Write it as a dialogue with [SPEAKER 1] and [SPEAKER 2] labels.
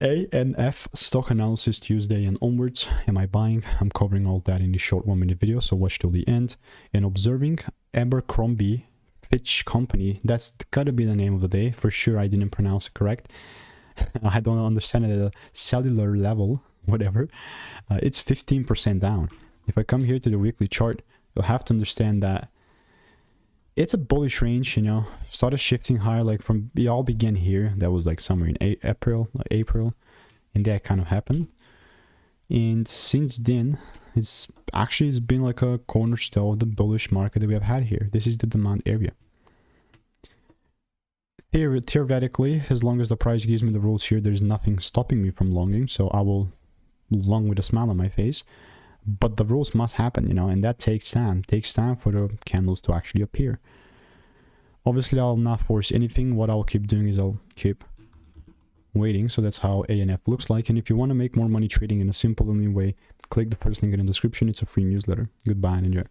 [SPEAKER 1] ANF stock analysis Tuesday and onwards. Am I buying? I'm covering all that in the short 1-minute video, so watch till the end. And observing Abercrombie Fitch Company, that's gotta be the name of the day for sure. I didn't pronounce it correct. I don't understand it at a cellular level, whatever. It's 15% down. If I come here to the weekly chart, you'll have to understand that it's a bullish range, you know, started shifting higher, like from, it all began here. That was like somewhere in April, and that kind of happened. And since then, it's been like a cornerstone of the bullish market that we have had here. This is the demand area. Theoretically, as long as the price gives me the rules here, there's nothing stopping me from longing, so I will long with a smile on my face. But the rules must happen, you know, and that takes time. It takes time for the candles to actually appear. Obviously, I'll not force anything. What I'll keep doing is I'll keep waiting. So that's how ANF looks like. And if you want to make more money trading in a simple, only way, click the first link in the description. It's a free newsletter. Goodbye and enjoy.